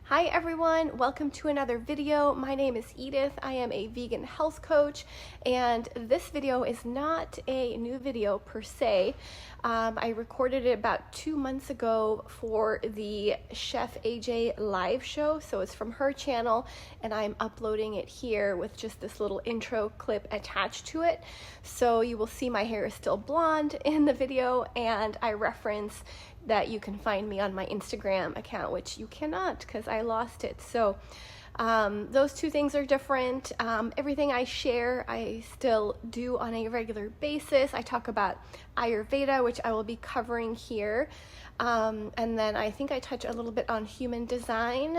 Hi everyone, welcome to another video. My name is Edith. I am a vegan health coach, and this video is not a new video per se. I recorded it about 2 months ago for the Chef AJ live show, so it's from her channel, and I'm uploading it here with just this little intro clip attached to it. So you will see my hair is still blonde in the video, and I reference that you can find me on my Instagram account, which you cannot because I lost it. So those two things are different. Everything I share, I still do on a regular basis. I talk about Ayurveda, which I will be covering here. And then I think I touch a little bit on human design,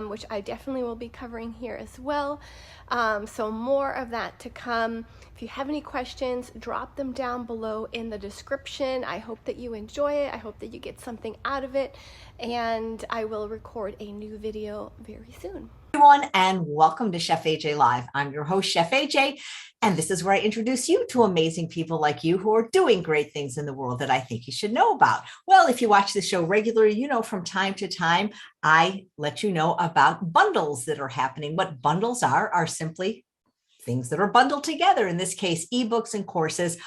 which I definitely will be covering here as well. So more of that to come. If you have any questions, drop them down below in the description. I hope that you enjoy it. I hope that you get something out of it. And I will record a new video very soon. Everyone, and welcome to Chef AJ Live. I'm your host, Chef AJ, and this is where I introduce you to amazing people like you who are doing great things in the world that I think you should know about. Well, if you watch the show regularly, you know from time to time, I let you know about bundles that are happening. What bundles are simply things that are bundled together. In this case, ebooks and courses.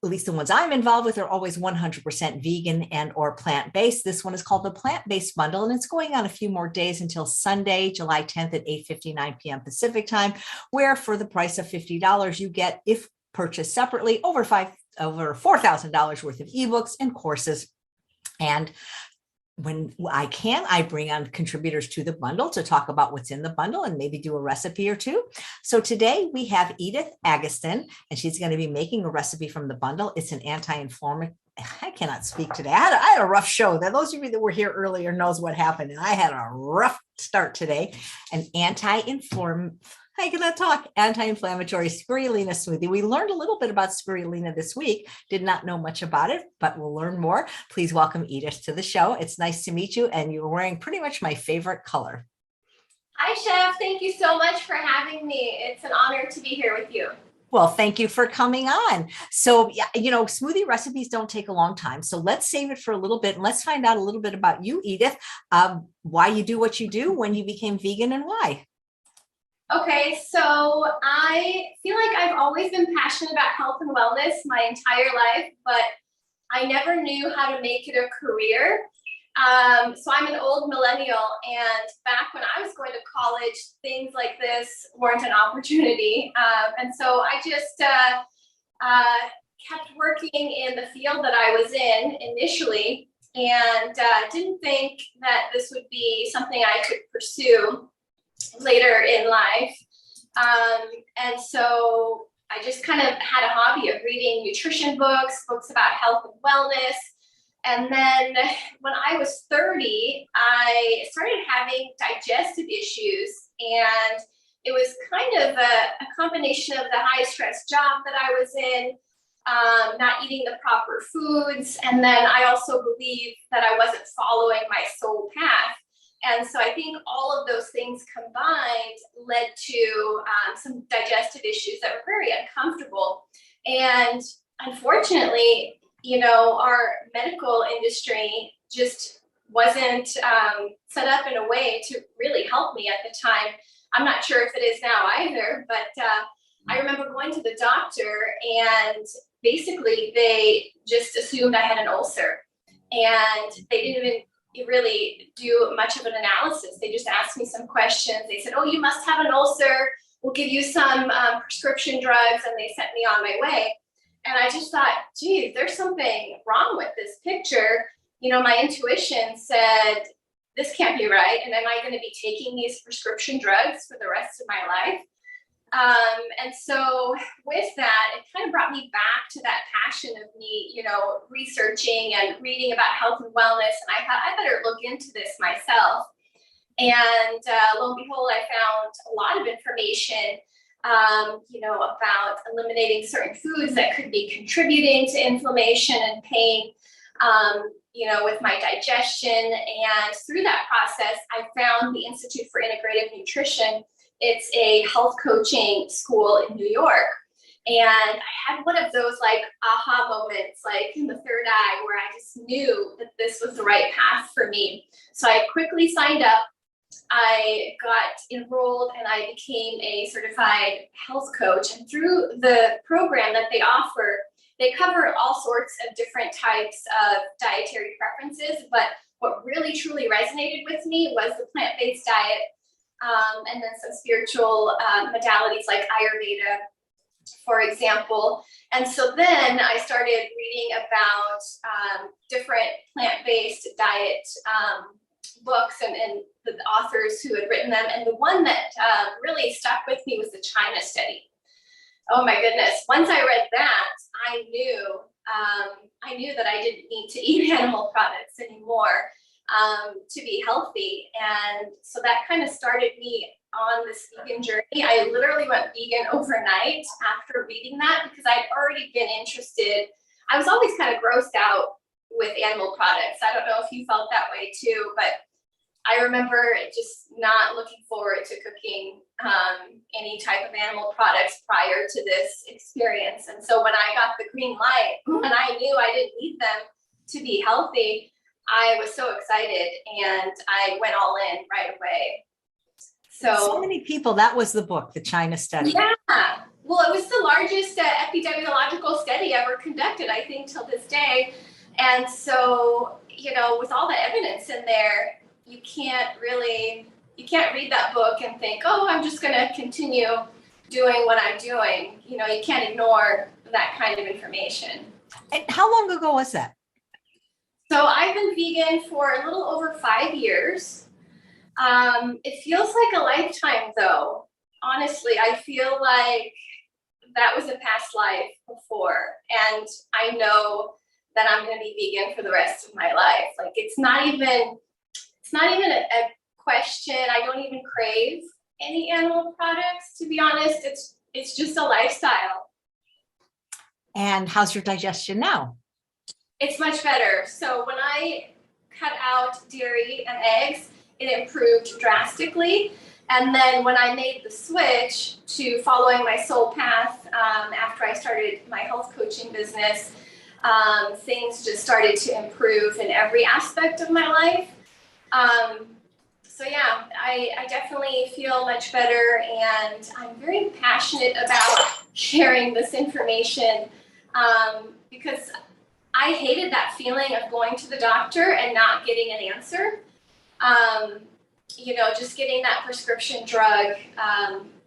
At least the ones I'm involved with are always 100% vegan and or plant-based. This one is called the plant-based bundle, and it's going on a few more days until Sunday, July 10th at 8:59 p.m. Pacific time, where for the price of $50, you get, if purchased separately, over $4,000 worth of ebooks and courses. And when I bring on contributors to the bundle to talk about what's in the bundle and maybe do a recipe or two. So today we have Edith Agaston, and she's going to be making a recipe from the bundle. It's an anti-inflammatory. I cannot speak today. I had a rough show. Now, those of you that were here earlier knows what happened. And I had a rough start today. An anti-inflammatory spirulina smoothie. We learned a little bit about spirulina this week. Did not know much about it, but we'll learn more. Please welcome Edith to the show. It's nice to meet you. And you're wearing pretty much my favorite color. Hi, Chef. Thank you so much for having me. It's an honor to be here with you. Well, thank you for coming on. So, smoothie recipes don't take a long time. So let's save it for a little bit and let's find out a little bit about you, Edith, why you do what you do, when you became vegan, and why. Okay, so I feel like I've always been passionate about health and wellness my entire life, but I never knew how to make it a career. So I'm an old millennial, and back when I was going to college, things like this weren't an opportunity. And so I just kept working in the field that I was in initially, and didn't think that this would be something I could pursue later in life. And so I just kind of had a hobby of reading nutrition books about health and wellness. And then when I was 30, I started having digestive issues, and it was kind of a combination of the high stress job that I was in, not eating the proper foods. And then I also believed that I wasn't following my soul path. And so I think all of those things combined led to some digestive issues that were very uncomfortable. And unfortunately, our medical industry just wasn't set up in a way to really help me at the time. I'm not sure if it is now either, but I remember going to the doctor, and basically they just assumed I had an ulcer, and they didn't even really do much of an analysis. They just asked me some questions. They said, "Oh, you must have an ulcer. We'll give you some prescription drugs," and they sent me on my way. And I just thought, geez, there's something wrong with this picture. My intuition said, this can't be right. And am I going to be taking these prescription drugs for the rest of my life? And so with that, it kind of brought me back to that passion of me, researching and reading about health and wellness. And I thought I better look into this myself. And lo and behold, I found a lot of information about eliminating certain foods that could be contributing to inflammation and pain, with my digestion. And through that process, I found the Institute for Integrative Nutrition. It's a health coaching school in New York. And I had one of those aha moments, in the third eye, where I just knew that this was the right path for me. So I quickly signed up. I got enrolled and I became a certified health coach. And through the program that they offer, they cover all sorts of different types of dietary preferences. But what really truly resonated with me was the plant-based diet, and then some spiritual modalities like Ayurveda, for example. And so then I started reading about different plant-based diet books and the authors who had written them. And the one that really stuck with me was the China study. Oh my goodness. Once I read that, I knew that I didn't need to eat animal products anymore to be healthy. And so that kind of started me on this vegan journey. I literally went vegan overnight after reading that because I'd already been interested. I was always kind of grossed out with animal products. I don't know if you felt that way too, but I remember just not looking forward to cooking any type of animal products prior to this experience. And so when I got the green light, and I knew I didn't need them to be healthy, I was so excited and I went all in right away. So many people, that was the book, the China study. Yeah. Well, it was the largest epidemiological study ever conducted, I think, till this day. And so, with all the evidence in there, you can't read that book and think, oh, I'm just going to continue doing what I'm doing. You can't ignore that kind of information. And how long ago was that? So I've been vegan for a little over 5 years. It feels like a lifetime, though. Honestly, I feel like that was a past life before. And I know that I'm going to be vegan for the rest of my life. Like, it's not even a question. I don't even crave any animal products, to be honest. It's just a lifestyle. And how's your digestion now? It's much better. So when I cut out dairy and eggs, it improved drastically. And then when I made the switch to following my soul path, after I started my health coaching business, things just started to improve in every aspect of my life. So yeah, I definitely feel much better, and I'm very passionate about sharing this information because I hated that feeling of going to the doctor and not getting an answer. Just getting that prescription drug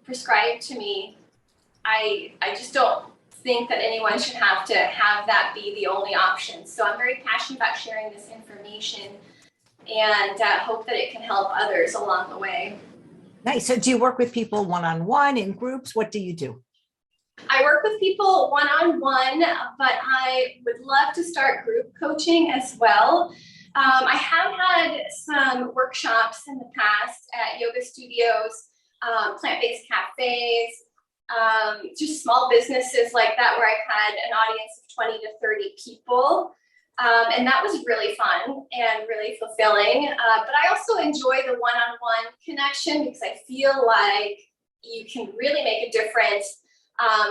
prescribed to me. I just don't think that anyone should have to have that be the only option. So I'm very passionate about sharing this information and hope that it can help others along the way. Nice. So do you work with people one-on-one, in groups? What do you do? I work with people one-on-one, but I would love to start group coaching as well. I have had some workshops in the past at yoga studios, plant-based cafes, just small businesses like that where I've had an audience of 20 to 30 people. And that was really fun and really fulfilling. But I also enjoy the one-on-one connection because I feel like you can really make a difference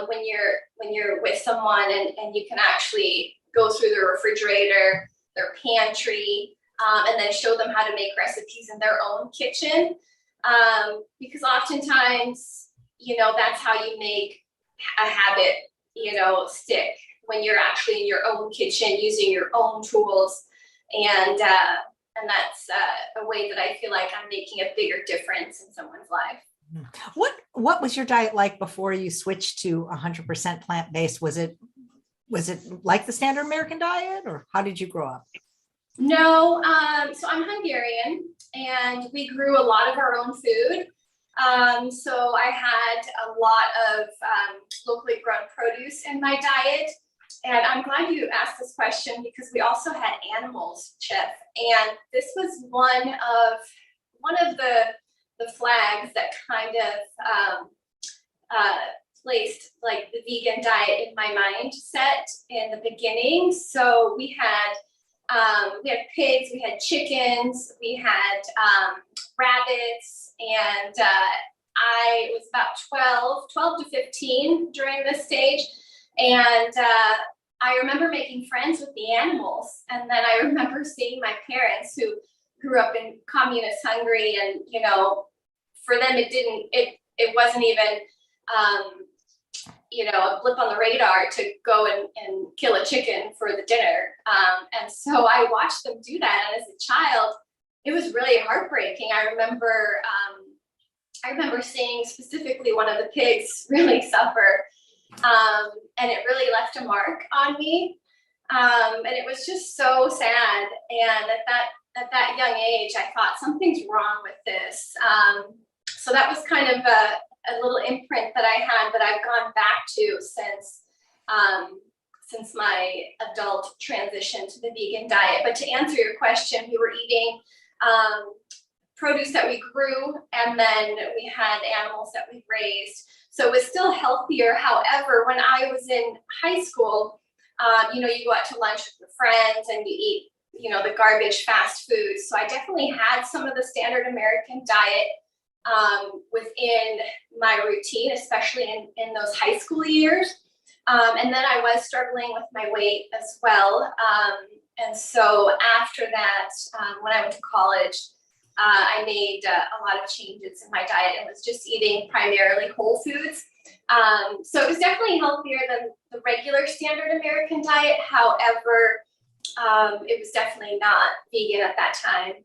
when you're with someone and you can actually go through their refrigerator, their pantry, and then show them how to make recipes in their own kitchen. Because oftentimes, that's how you make a habit, stick, when you're actually in your own kitchen using your own tools. And that's a way that I feel like I'm making a bigger difference in someone's life. What was your diet like before you switched to 100% plant-based? Was it like the standard American diet, or how did you grow up? No, so I'm Hungarian, and we grew a lot of our own food. So I had a lot of locally grown produce in my diet. And I'm glad you asked this question because we also had animals, Chef. And this was one of the flags that kind of placed like the vegan diet in my mindset in the beginning. So we had pigs, we had chickens, we had rabbits, and I was about 12 to 15 during this stage. And I remember making friends with the animals. And then I remember seeing my parents who grew up in communist Hungary, and, you know, for them, it wasn't even, you know, a blip on the radar to go and kill a chicken for the dinner. And so I watched them do that. And as a child, it was really heartbreaking. I remember seeing specifically one of the pigs really suffer. And it really left a mark on me. And it was just so sad. And at that young age, I thought something's wrong with this. So that was kind of a little imprint that I had that I've gone back to since my adult transition to the vegan diet. But to answer your question, we were eating produce that we grew, and then we had animals that we raised. So it was still healthier. However, when I was in high school, you know, you go out to lunch with your friends and you eat, you know, the garbage fast food. So I definitely had some of the standard American diet within my routine, especially in those high school years. And then I was struggling with my weight as well. And so after that, when I went to college, I made a lot of changes in my diet and was just eating primarily whole foods. So it was definitely healthier than the regular standard American diet. However, it was definitely not vegan at that time.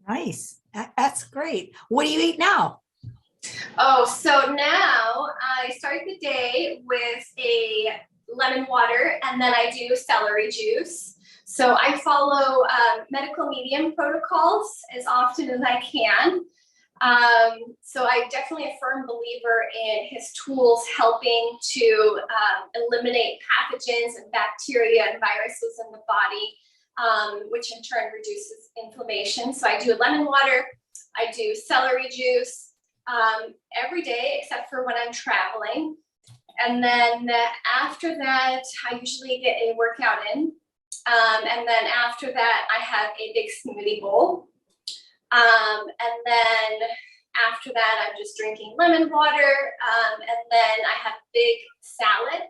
Nice. That's great. What do you eat now? Oh, so now I start the day with a lemon water, and then I do celery juice. So I follow medical medium protocols as often as I can. So I'm definitely a firm believer in his tools helping to eliminate pathogens and bacteria and viruses in the body, which in turn reduces inflammation. So I do lemon water, I do celery juice every day except for when I'm traveling. And then after that, I usually get a workout in. And then after that, I have a big smoothie bowl. And then after that, I'm just drinking lemon water. And then I have big salad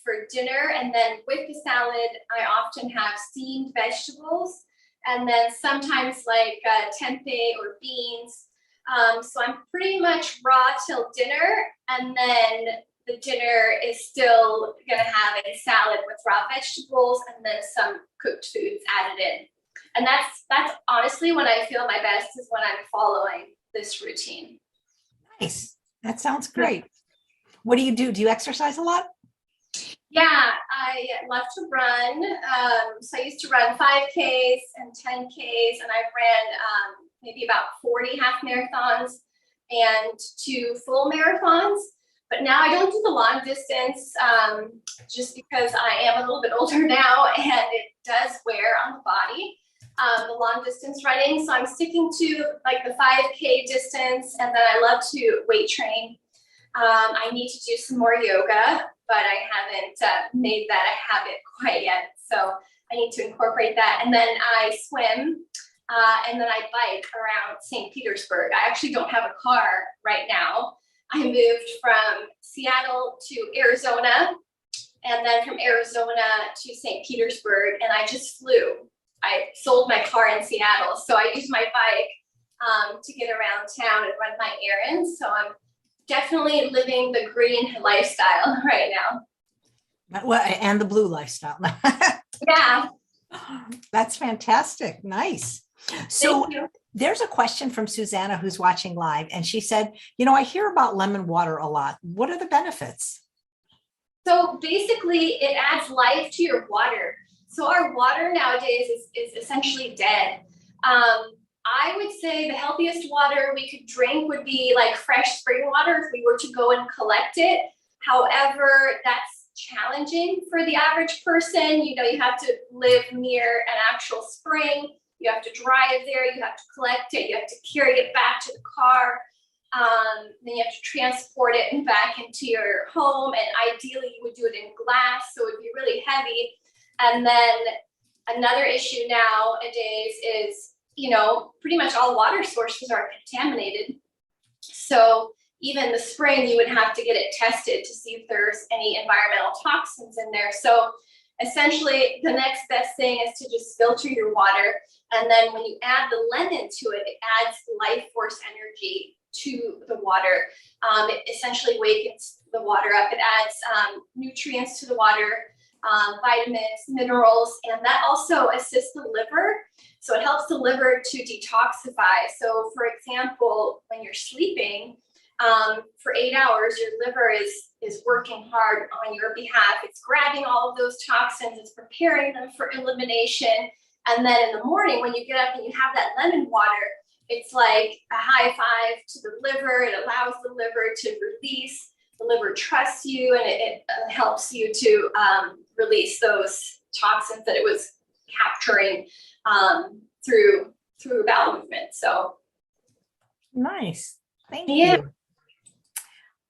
for dinner. And then with the salad, I often have steamed vegetables. And then sometimes like tempeh or beans. So I'm pretty much raw till dinner. And then the dinner is still going to have a salad with raw vegetables and then some cooked foods added in. And that's honestly when I feel my best, is when I'm following this routine. Nice. That sounds great. What do you do? Do you exercise a lot? Yeah, I love to run. So I used to run 5Ks and 10Ks, and I've ran maybe about 40 half marathons and 2 full marathons. But now I don't do the long distance just because I am a little bit older now and it does wear on the body, the long distance running. So I'm sticking to like the 5K distance, and then I love to weight train. I need to do some more yoga, but I haven't made that a habit quite yet. So I need to incorporate that. And then I swim, and then I bike around St. Petersburg. I actually don't have a car right now. I moved from Seattle to Arizona, and then from Arizona to St. Petersburg, and I just flew. I sold my car in Seattle, so I used my bike to get around town and run my errands. So I'm definitely living the green lifestyle right now. Well, and the blue lifestyle. Yeah. That's fantastic. Nice. So there's a question from Susanna who's watching live, and she said, you know, I hear about lemon water a lot. What are the benefits? So basically it adds life to your water. So our water nowadays is essentially dead. I would say the healthiest water we could drink would be like fresh spring water if we were to go and collect it. However, that's challenging for the average person. You know, you have to live near an actual spring. You have to drive there, you have to collect it, you have to carry it back to the car, then you have to transport it and back into your home, and ideally you would do it in glass, so it would be really heavy. And then another issue nowadays is, you know, pretty much all water sources are contaminated. So even the spring, you would have to get it tested to see if there's any environmental toxins in there. So essentially the next best thing is to just filter your water. And then when you add the lemon to it, it adds life force energy to the water. It essentially wakens the water up. It adds nutrients to the water, vitamins, minerals, and that also assists the liver. So it helps the liver to detoxify. So for example, when you're sleeping, for 8 hours, your liver is working hard on your behalf. It's grabbing all of those toxins, it's preparing them for elimination. And then in the morning, when you get up and you have that lemon water, it's like a high five to the liver. It allows the liver to release. The liver trusts you, and it helps you to release those toxins that it was capturing through bowel movement. So nice. Thank you.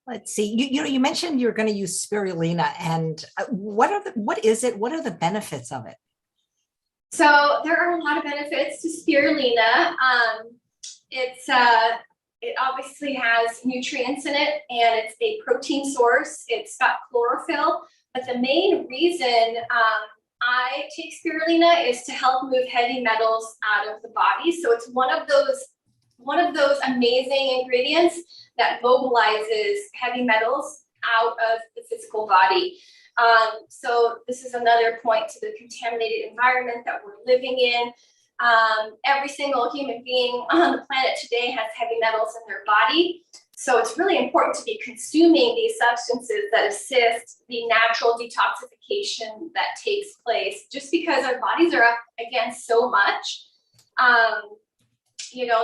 Let's see. You mentioned you're going to use spirulina, and what is it? What are the benefits of it? So there are a lot of benefits to spirulina. It obviously has nutrients in it, and it's a protein source. It's got chlorophyll, but the main reason I take spirulina is to help move heavy metals out of the body. So it's one of those amazing ingredients that mobilizes heavy metals out of the physical body. So this is another point to the contaminated environment that we're living in. Every single human being on the planet today has heavy metals in their body. So it's really important to be consuming these substances that assist the natural detoxification that takes place, just because our bodies are up against so much,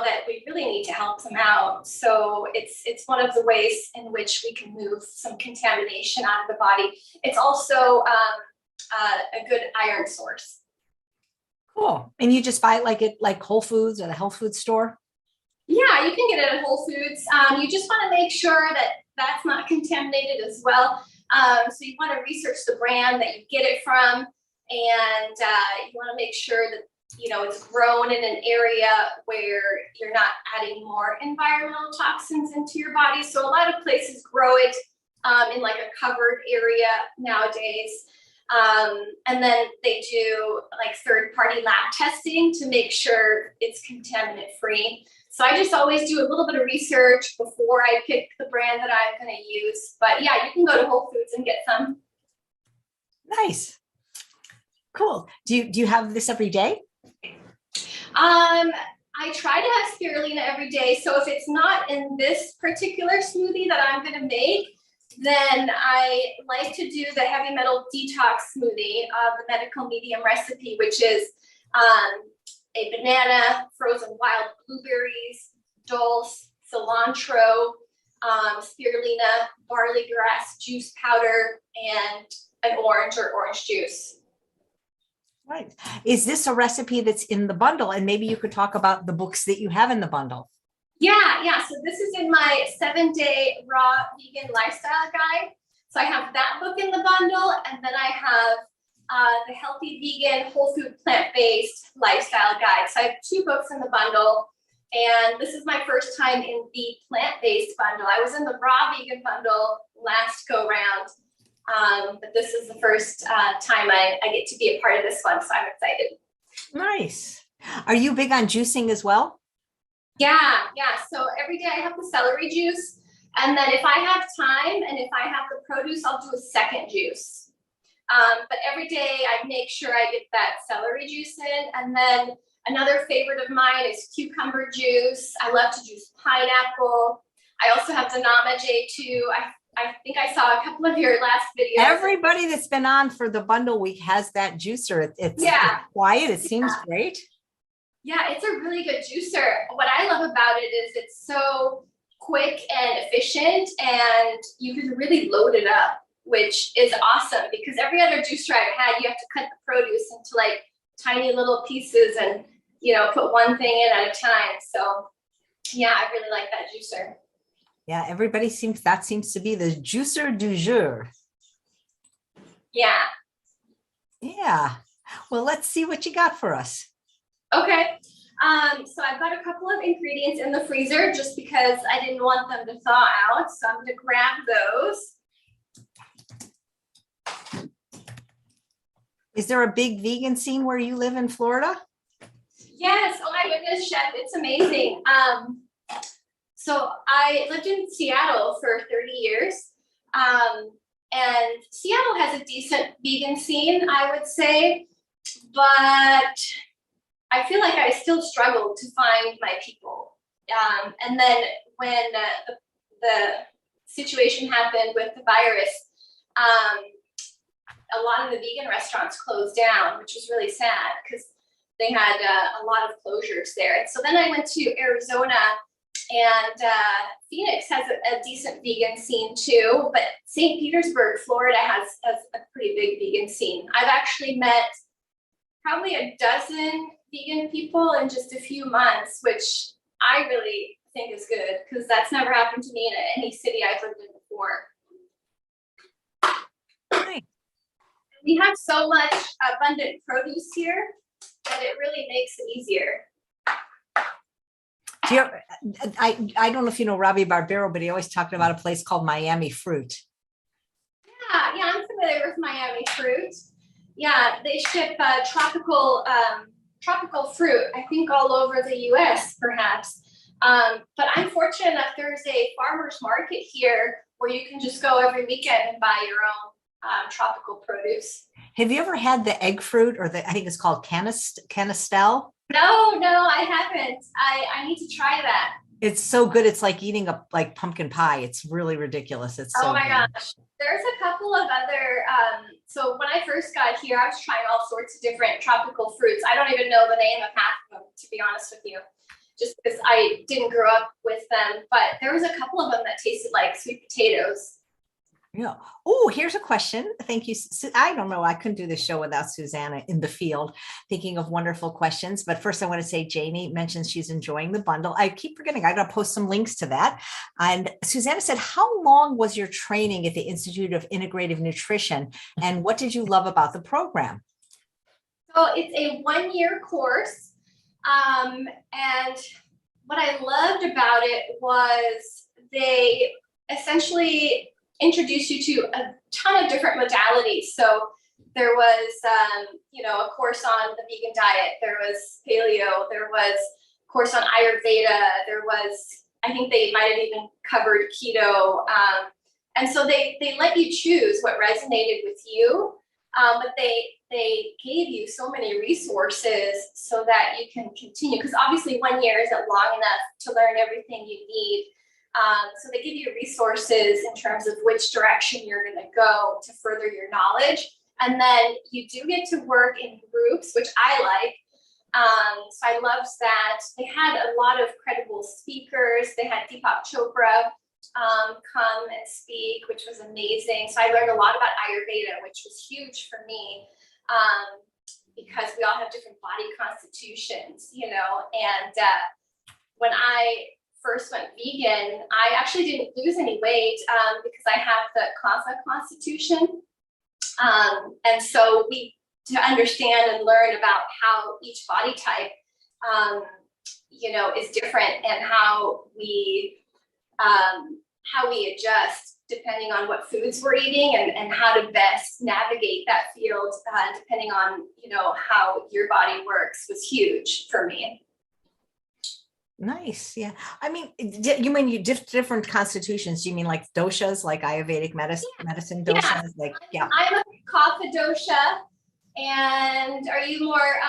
that we really need to help them out. So it's one of the ways in which we can move some contamination out of the body. It's also a good iron source. Cool. And you just buy it like Whole Foods or the health food store? Yeah, you can get it at Whole Foods. You just want to make sure that that's not contaminated as well. So you want to research the brand that you get it from, and you want to make sure that it's grown in an area where you're not adding more environmental toxins into your body. So a lot of places grow it in like a covered area nowadays. And then they do like third-party lab testing to make sure it's contaminant free. So I just always do a little bit of research before I pick the brand that I'm going to use. But yeah, you can go to Whole Foods and get some. Nice. Cool. Do you have this every day? I try to have spirulina every day. So if it's not in this particular smoothie that I'm going to make, then I like to do the heavy metal detox smoothie, the medical medium recipe, which is a banana, frozen wild blueberries, dulse, cilantro, spirulina, barley grass juice powder, and an orange or orange juice. Right. Is this a recipe that's in the bundle? And maybe you could talk about the books that you have in the bundle. Yeah. So this is in my 7-day raw vegan lifestyle guide. So I have that book in the bundle, and then I have the healthy vegan whole food plant-based lifestyle guide. So I have 2 books in the bundle, and this is my first time in the plant-based bundle. I was in the raw vegan bundle last go round. But this is the first time I get to be a part of this one, so I'm excited. Nice. Are you big on juicing as well? Yeah. So every day I have the celery juice, and then if I have time and if I have the produce, I'll do a second juice. But every day I make sure I get that celery juice in. And then another favorite of mine is cucumber juice. I love to juice pineapple. I also have the Namaje too. I think I saw a couple of your last videos. Everybody that's been on for the bundle week has that juicer. It's quiet. It seems great. Yeah, it's a really good juicer. What I love about it is it's so quick and efficient, and you can really load it up, which is awesome, because every other juicer I've had, you have to cut the produce into like tiny little pieces and, put one thing in at a time. So yeah, I really like that juicer. Yeah, everybody seems to be the juicer du jour. Yeah. Yeah. Well, let's see what you got for us. Okay. So I've got a couple of ingredients in the freezer just because I didn't want them to thaw out. So I'm going to grab those. Is there a big vegan scene where you live in Florida? Yes. Oh my goodness, Chef, it's amazing. So I lived in Seattle for 30 years. And Seattle has a decent vegan scene, I would say, but I feel like I still struggle to find my people. And then when the situation happened with the virus, a lot of the vegan restaurants closed down, which was really sad because they had a lot of closures there. And so then I went to Arizona, and Phoenix has a decent vegan scene too, but St. Petersburg, Florida has a pretty big vegan scene. I've actually met probably a dozen vegan people in just a few months, which I really think is good because that's never happened to me in any city I've lived in before. Nice. We have so much abundant produce here that it really makes it easier. I don't know if you know Robbie Barbero, but he always talked about a place called Miami Fruit. Yeah, I'm familiar with Miami Fruit. Yeah, they ship tropical fruit, I think all over the US perhaps. But I'm fortunate enough there's a farmer's market here where you can just go every weekend and buy your own tropical produce. Have you ever had the egg fruit, or I think it's called canistel? No, I haven't. I need to try that. It's so good. It's like eating a pumpkin pie. It's really ridiculous. It's so oh my good. gosh. There's a couple of other, so when I first got here, I was trying all sorts of different tropical fruits. I don't even know the name of half of them, to be honest with you, just because I didn't grow up with them. But there was a couple of them that tasted like sweet potatoes. Yeah. Oh, here's a question. Thank you. I don't know. I couldn't do this show without Susanna in the field, thinking of wonderful questions. But first, I want to say Janie mentions she's enjoying the bundle. I keep forgetting. I got to post some links to that. And Susanna said, how long was your training at the Institute of Integrative Nutrition? And what did you love about the program? So it's a 1-year course. And what I loved about it was they essentially introduce you to a ton of different modalities. So there was, a course on the vegan diet. There was paleo. There was a course on Ayurveda. There was, I think they might have even covered keto. And so they let you choose what resonated with you. But they gave you so many resources so that you can continue. Because obviously 1 year isn't long enough to learn everything you need. So they give you resources in terms of which direction you're going to go to further your knowledge. And then you do get to work in groups, which I like. So I loved that. They had a lot of credible speakers. They had Deepak Chopra come and speak, which was amazing. So I learned a lot about Ayurveda, which was huge for me because we all have different body constitutions, and when I first went vegan, I actually didn't lose any weight because I have the Kapha constitution. And so to understand and learn about how each body type, is different and how we adjust depending on what foods we're eating and how to best navigate that field depending on, how your body works was huge for me. Nice. Yeah. I mean, you mean you different constitutions? You mean like doshas, like Ayurvedic medicine doshas? Yeah. I'm a Kapha dosha. And are you more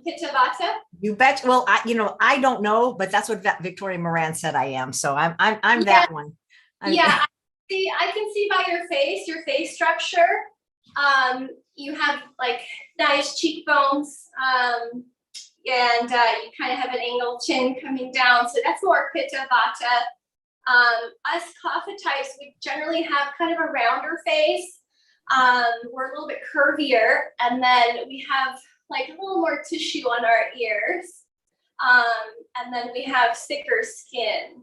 Pitta Vata? You bet. Well, I don't know, but that's what Victoria Moran said I am. So I'm that one. I can see by your face structure. You have like nice cheekbones. And you kind of have an angled chin coming down. So that's more Pitta Vata. Us Kapha types, we generally have kind of a rounder face. We're a little bit curvier. And then we have like a little more tissue on our ears. And then we have thicker skin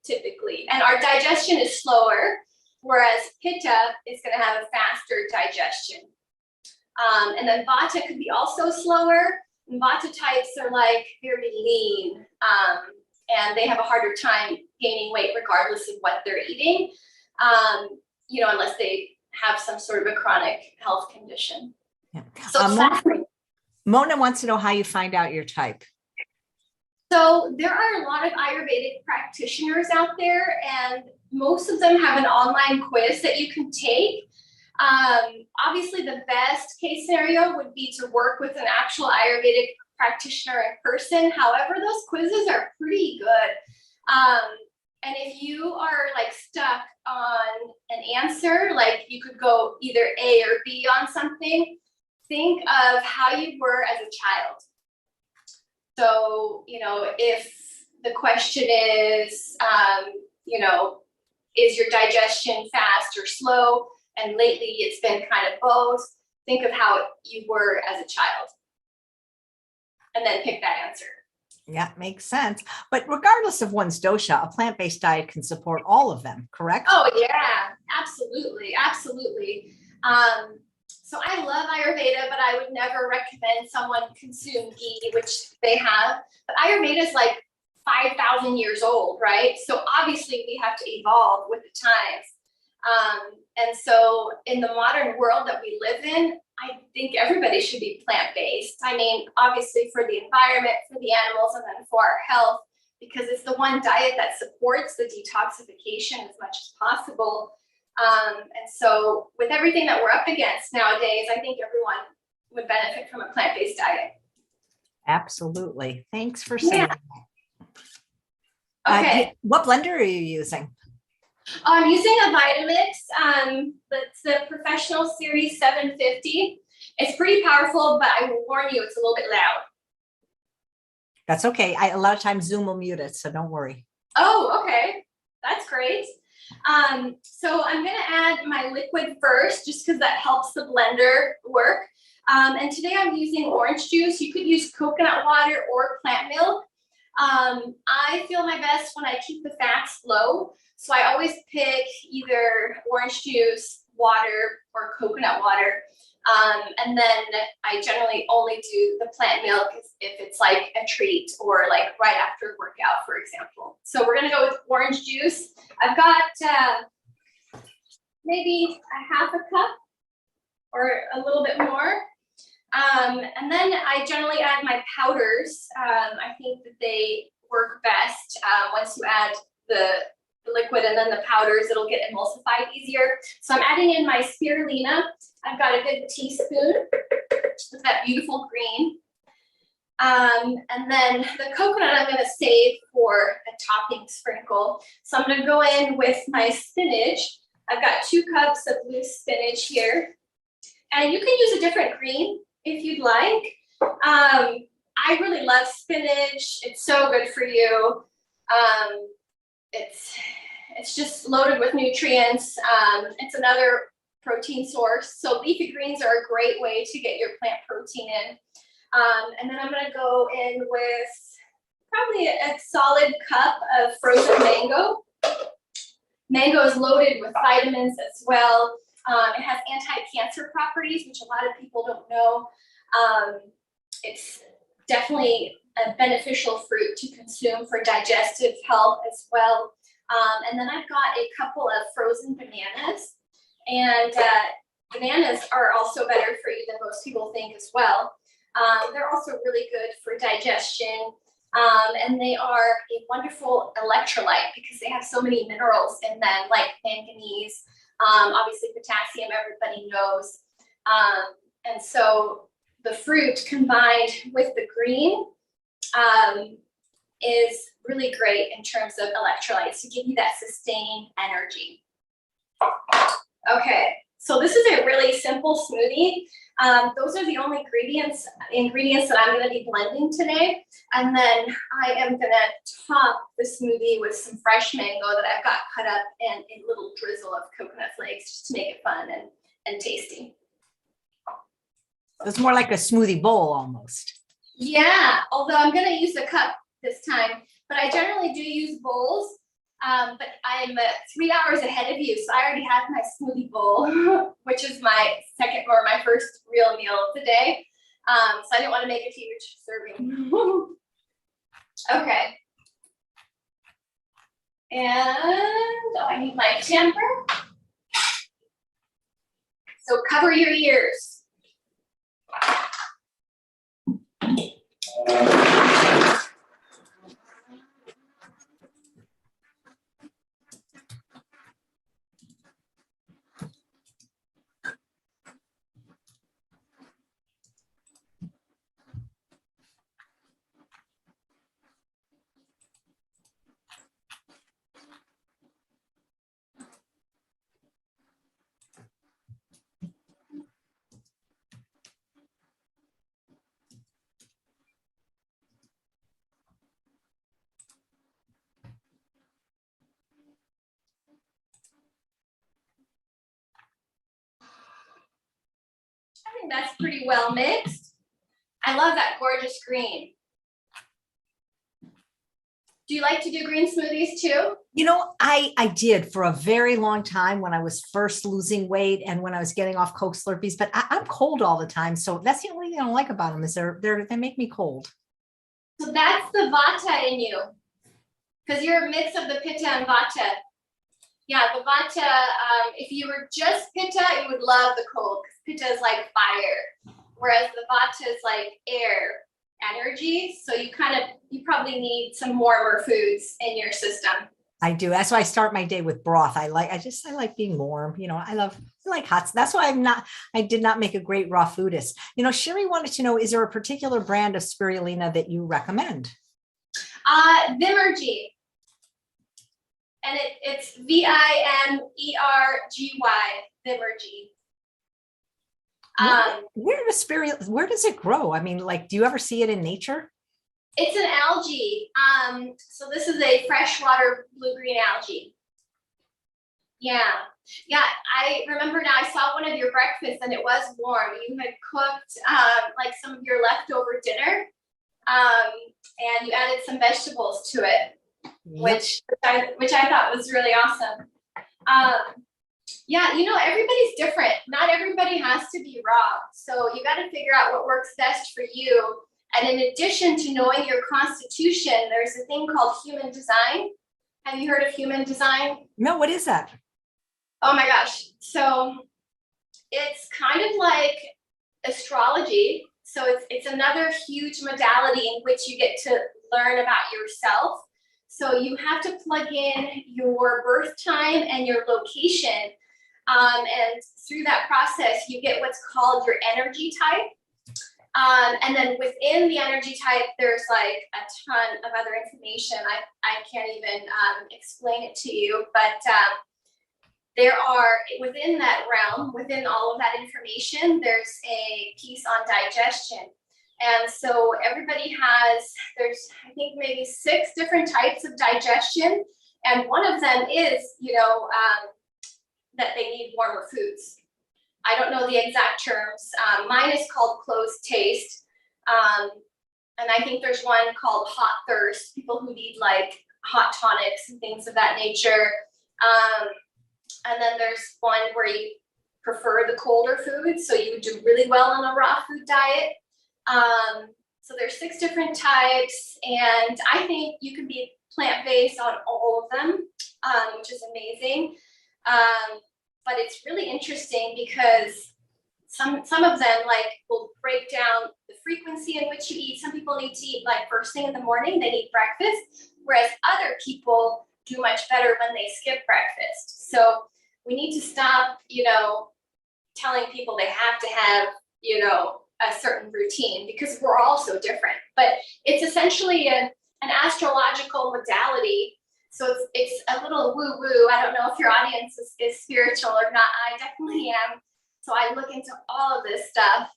typically. And our digestion is slower, whereas Pitta is going to have a faster digestion. And then Vata could be also slower. Vata types are like very lean, and they have a harder time gaining weight regardless of what they're eating, unless they have some sort of a chronic health condition. Yeah. So Mona wants to know how you find out your type. So there are a lot of Ayurvedic practitioners out there, and most of them have an online quiz that you can take. Obviously, the best case scenario would be to work with an actual Ayurvedic practitioner in person. However, those quizzes are pretty good. And if you are like stuck on an answer, like you could go either A or B on something, think of how you were as a child. So, if the question is, is your digestion fast or slow? And lately it's been kind of both. Think of how you were as a child. And then pick that answer. Yeah, makes sense. But regardless of one's dosha, a plant-based diet can support all of them, correct? Oh, yeah, absolutely. Absolutely. So I love Ayurveda, but I would never recommend someone consume ghee, which they have. But Ayurveda is like 5,000 years old, right? So obviously we have to evolve with the times. And so in the modern world that we live in, I think everybody should be plant-based. I mean, obviously for the environment, for the animals, and then for our health, because it's the one diet that supports the detoxification as much as possible. And so with everything that we're up against nowadays, I think everyone would benefit from a plant-based diet. Absolutely. Thanks for saying that. Okay. What blender are you using? I'm using a Vitamix. That's the Professional Series 750. It's pretty powerful, but I will warn you, it's a little bit loud. That's okay. A lot of times Zoom will mute it, so don't worry. Oh, okay. That's great. So I'm going to add my liquid first, just because that helps the blender work. And today I'm using orange juice. You could use coconut water or plant milk. I feel my best when I keep the fats low. So I always pick either orange juice, water, or coconut water. And then I generally only do the plant milk if it's like a treat or like right after workout, for example. So we're going to go with orange juice. I've got maybe a half a cup or a little bit more. And then I generally add my powders. I think that they work best once you add the liquid and then the powders, it'll get emulsified easier. So I'm adding in my spirulina. I've got a good teaspoon with that beautiful green. And then the coconut I'm going to save for a topping sprinkle. So I'm going to go in with my spinach. I've got 2 cups of loose spinach here. And you can use a different green if you'd like. I really love spinach. It's so good for you. It's just loaded with nutrients. It's another protein source. So leafy greens are a great way to get your plant protein in. And then I'm going to go in with probably a solid cup of frozen mango. Mango is loaded with vitamins as well. It has anti-cancer properties, which a lot of people don't know. It's definitely a beneficial fruit to consume for digestive health as well. And then I've got a couple of frozen bananas. And bananas are also better for you than most people think as well. They're also really good for digestion. And they are a wonderful electrolyte because they have so many minerals in them, like manganese, obviously potassium, everybody knows. And so the fruit combined with the green is really great in terms of electrolytes to give you that sustained energy. Okay, so this is a really simple smoothie. Those are the only ingredients that I'm going to be blending today. And then I am going to top the smoothie with some fresh mango that I've got cut up and a little drizzle of coconut flakes just to make it fun and tasty. It's more like a smoothie bowl almost. Yeah, although I'm going to use a cup this time, but I generally do use bowls. But I'm 3 hours ahead of you, so I already have my smoothie bowl, which is my second or my first real meal of the day. So I didn't want to make a huge serving. Okay. And I need my tamper. So cover your ears. I think that's pretty well mixed. I love that gorgeous green. Do you like to do green smoothies too? You know, I did for a very long time when I was first losing weight and when I was getting off Coke Slurpees, but I'm cold all the time. So that's the only thing I don't like about them is they make me cold. So that's the Vata in you, because you're a mix of the Pitta and Vata. Yeah, the Vata, if you were just Pitta, you would love the cold, because Pitta is like fire, whereas the Vata is like air, energy. So you probably need some warmer foods in your system. I do. That's why I start my day with broth. I like being warm. You know, I like hot. That's why I did not make a great raw foodist. You know, Sherry wanted to know, is there a particular brand of spirulina that you recommend? Vimergy. And it's Vimergy, Vimergy. Where does it grow? I mean, like, do you ever see it in nature? It's an algae. So this is a freshwater blue-green algae. Yeah. I remember now, I saw one of your breakfasts and it was warm. You had cooked like some of your leftover dinner, and you added some vegetables to it, which I thought was really awesome. Yeah, you know, everybody's different. Not everybody has to be raw. So you got to figure out what works best for you. And in addition to knowing your constitution, there's a thing called human design. Have you heard of human design? No, what is that? Oh my gosh. So it's kind of like astrology. So it's another huge modality in which you get to learn about yourself. So you have to plug in your birth time and your location. And through that process, you get what's called your energy type. And then within the energy type, there's like a ton of other information. I can't even explain it to you, but there are, within that realm, within all of that information, there's a piece on digestion. And so everybody there's, I think, maybe 6 different types of digestion. And one of them is, that they need warmer foods. I don't know the exact terms. Mine is called closed taste. And I think there's one called hot thirst, people who need like hot tonics and things of that nature. And then there's one where you prefer the colder foods, so you would do really well on a raw food diet. So there's 6 different types, and I think you can be plant-based on all of them, which is amazing. But it's really interesting because some of them like will break down the frequency in which you eat. Some people need to eat like first thing in the morning, they need breakfast, whereas other people do much better when they skip breakfast. So we need to stop, telling people they have to have, a certain routine, because we're all so different. But it's essentially an astrological modality. So it's a little woo-woo. I don't know if your audience is spiritual or not. I definitely am. So I look into all of this stuff.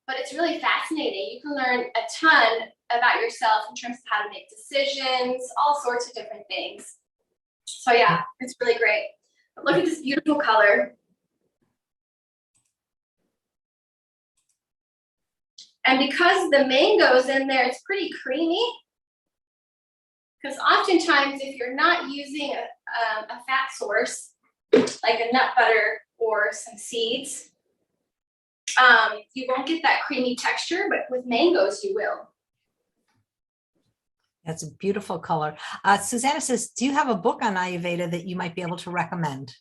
But it's really fascinating. You can learn a ton about yourself in terms of how to make decisions, all sorts of different things. So yeah, it's really great. But look at this beautiful color. And because the mango's in there, it's pretty creamy. Because oftentimes, if you're not using a fat source, like a nut butter or some seeds, you won't get that creamy texture, but with mangoes, you will. That's a beautiful color. Susanna says, do you have a book on Ayurveda that you might be able to recommend?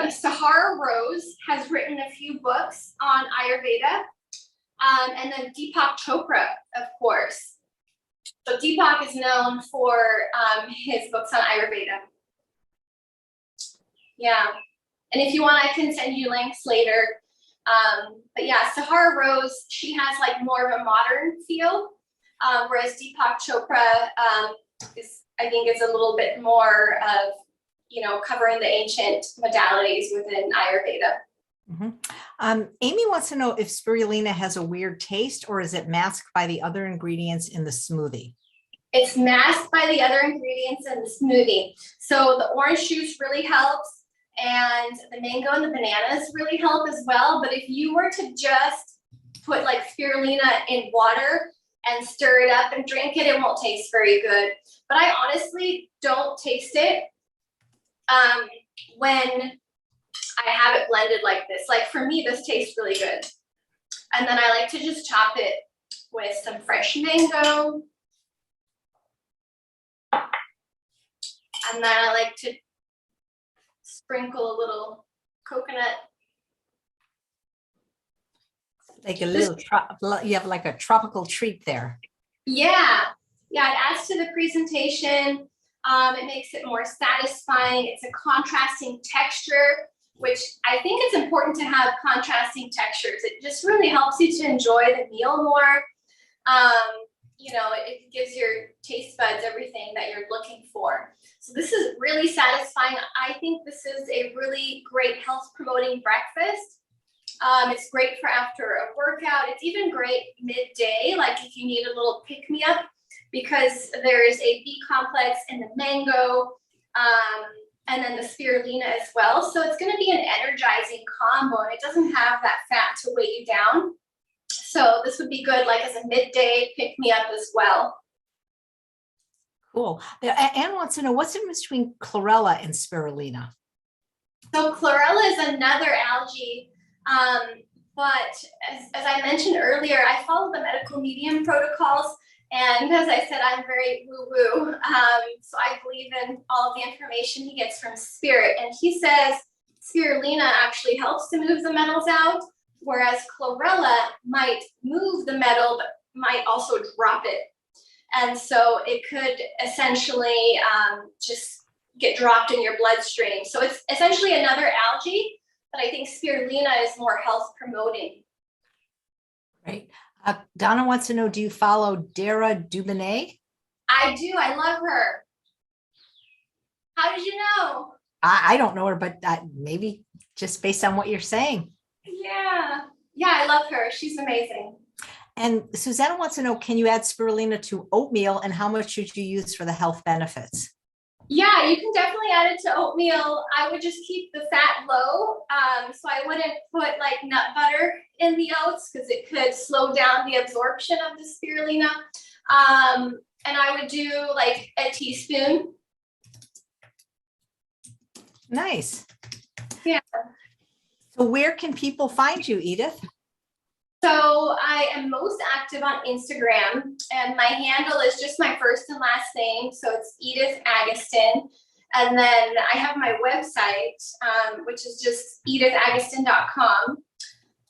Sahara Rose has written a few books on Ayurveda. And then Deepak Chopra, of course. So Deepak is known for his books on Ayurveda. Yeah. And if you want, I can send you links later. But yeah, Sahara Rose, she has like more of a modern feel, whereas Deepak Chopra I think is a little bit more of, covering the ancient modalities within Ayurveda. Mm-hmm. Amy wants to know if spirulina has a weird taste, or is it masked by the other ingredients in the smoothie? It's masked by the other ingredients in the smoothie. So the orange juice really helps, and the mango and the bananas really help as well. But if you were to just put like spirulina in water and stir it up and drink it, it won't taste very good. But I honestly don't taste it when I have it blended like this. Like for me, this tastes really good. And then I like to just top it with some fresh mango. And then I like to sprinkle a little coconut. Like a little, you have like a tropical treat there. Yeah, it adds to the presentation. It makes it more satisfying. It's a contrasting texture, which I think it's important to have contrasting textures. It just really helps you to enjoy the meal more. It gives your taste buds everything that you're looking for. So this is really satisfying. I think this is a really great health promoting breakfast. It's great for after a workout. It's even great midday, like if you need a little pick-me-up, because there is a B complex in the mango, and then the spirulina as well. So it's going to be an energizing combo, and it doesn't have that fat to weigh you down. So this would be good like as a midday pick-me-up as well. Cool. Anne wants to know, what's the difference between chlorella and spirulina? So chlorella is another algae, but as I mentioned earlier, I follow the medical medium protocols. And as I said, I'm very woo-woo. So I believe in all of the information he gets from spirit. And he says spirulina actually helps to move the metals out, whereas chlorella might move the metal, but might also drop it. And so it could essentially just get dropped in your bloodstream. So it's essentially another algae, but I think spirulina is more health promoting. Right. Donna wants to know, do you follow Dara Dubonnet? I do. I love her. How did you know? I don't know her, but maybe just based on what you're saying. Yeah, I love her. She's amazing. And Susanna wants to know, can you add spirulina to oatmeal, and how much should you use for the health benefits? Yeah, you can definitely add it to oatmeal. I would just keep the fat low. So I wouldn't put like nut butter in the oats because it could slow down the absorption of the spirulina. And I would do like a teaspoon. Nice. Yeah. So where can people find you, Edith? So I am most active on Instagram, and my handle is just my first and last name. So it's Edith Agaston. And then I have my website, which is just edithagaston.com.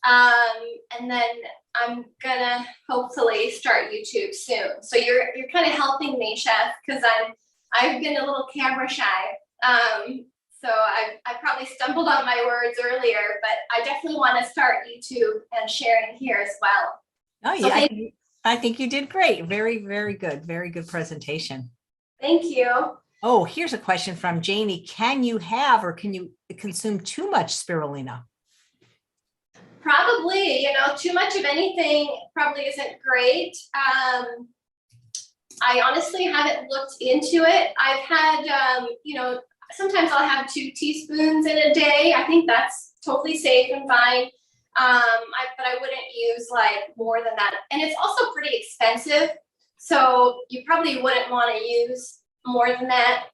And then I'm gonna hopefully start YouTube soon. So you're kind of helping me, Chef, because I've been a little camera shy. So I probably stumbled on my words earlier, but I definitely want to start YouTube and sharing here as well. Oh, yeah, so I think you did great. Very, very good. Very good presentation. Thank you. Oh, here's a question from Janie. Can you have, or can you consume too much spirulina? Probably, too much of anything probably isn't great. I honestly haven't looked into it. I've had, sometimes I'll have 2 teaspoons in a day. I think that's totally safe and fine. But I wouldn't use like more than that. And it's also pretty expensive. So you probably wouldn't want to use more than that.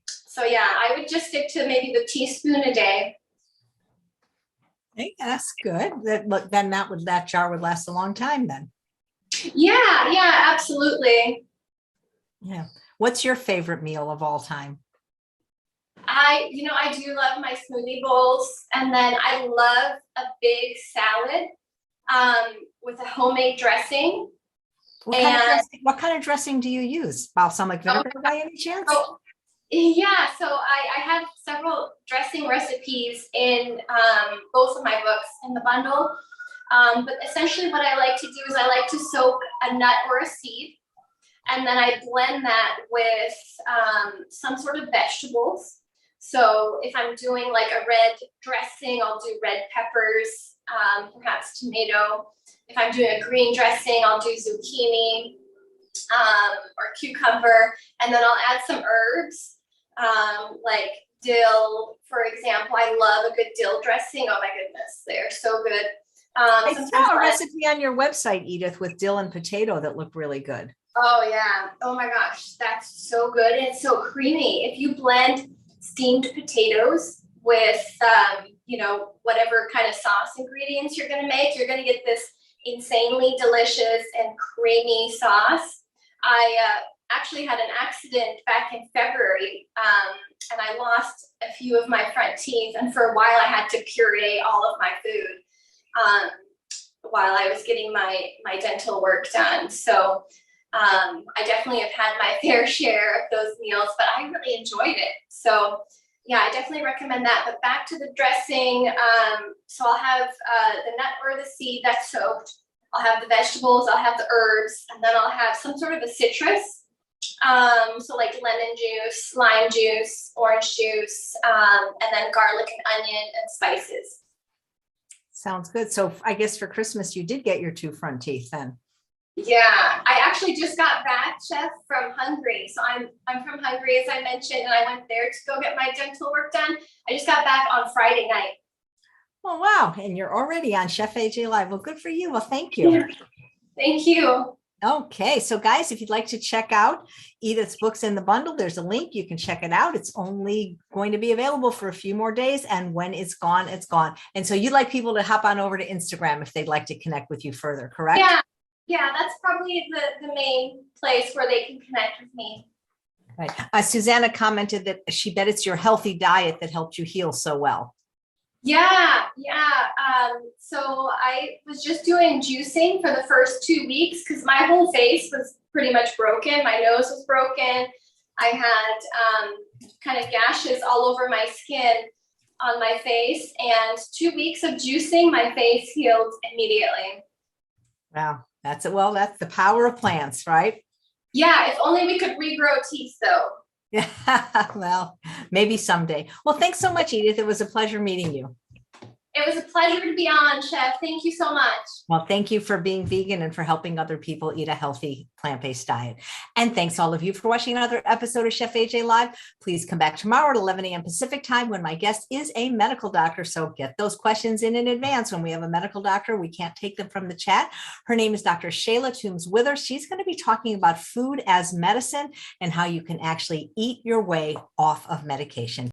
So yeah, I would just stick to maybe the teaspoon a day. Hey, that's good. Then that jar would last a long time then. Yeah, absolutely. Yeah. What's your favorite meal of all time? I do love my smoothie bowls, and then I love a big salad. with a homemade dressing. What kind of dressing do you use? Balsamic vinegar by any chance? Yeah, so I have several dressing recipes in both of my books in the bundle. But essentially what I like to do is I like to soak a nut or a seed, and then I blend that with some sort of vegetables. So if I'm doing like a red dressing, I'll do red peppers, perhaps tomato. If I'm doing a green dressing, I'll do zucchini or cucumber, and then I'll add some herbs like dill, for example. I love a good dill dressing. Oh my goodness, they're so good. I saw a recipe on your website, Edith, with dill and potato that looked really good. Oh yeah. Oh my gosh, that's so good. And it's so creamy. If you blend steamed potatoes with, whatever kind of sauce ingredients you're going to make, you're going to get this insanely delicious and creamy sauce. I actually had an accident back in February, and I lost a few of my front teeth. And for a while, I had to puree all of my food while I was getting my dental work done. So I definitely have had my fair share of those meals, but I really enjoyed it. So yeah, I definitely recommend that. But back to the dressing. So I'll have the nut or the seed that's soaked. I'll have the vegetables, I'll have the herbs, and then I'll have some sort of a citrus. So like lemon juice, lime juice, orange juice, and then garlic and onion and spices. Sounds good. So I guess for Christmas, you did get your 2 front teeth then. Yeah, I actually just got back, Chef, from Hungary. So I'm from Hungary, as I mentioned, and I went there to go get my dental work done. I just got back on Friday night. Oh, wow. And you're already on Chef AJ Live. Well, good for you. Well, thank you. Thank you. Okay. So guys, if you'd like to check out Edith's books in the bundle, there's a link. You can check it out. It's only going to be available for a few more days. And when it's gone, it's gone. And so you'd like people to hop on over to Instagram if they'd like to connect with you further, correct? Yeah, that's probably the main place where they can connect with me. Right. Susanna commented that she bet it's your healthy diet that helped you heal so well. Yeah. So I was just doing juicing for the first 2 weeks because my whole face was pretty much broken. My nose was broken. I had kind of gashes all over my skin on my face, and 2 weeks of juicing, my face healed immediately. Wow. That's it. Well, that's the power of plants, right? Yeah. If only we could regrow teeth though. Yeah. Well, maybe someday. Well, thanks so much, Edith. It was a pleasure meeting you. It was a pleasure to be on, Chef. Thank you so much. Well, thank you for being vegan and for helping other people eat a healthy plant-based diet. And thanks all of you for watching another episode of Chef AJ Live. Please come back tomorrow at 11 a.m. Pacific time when my guest is a medical doctor. So get those questions in advance. When we have a medical doctor, we can't take them from the chat. Her name is Dr. Shayla Toombs-Wither. She's going to be talking about food as medicine and how you can actually eat your way off of medication.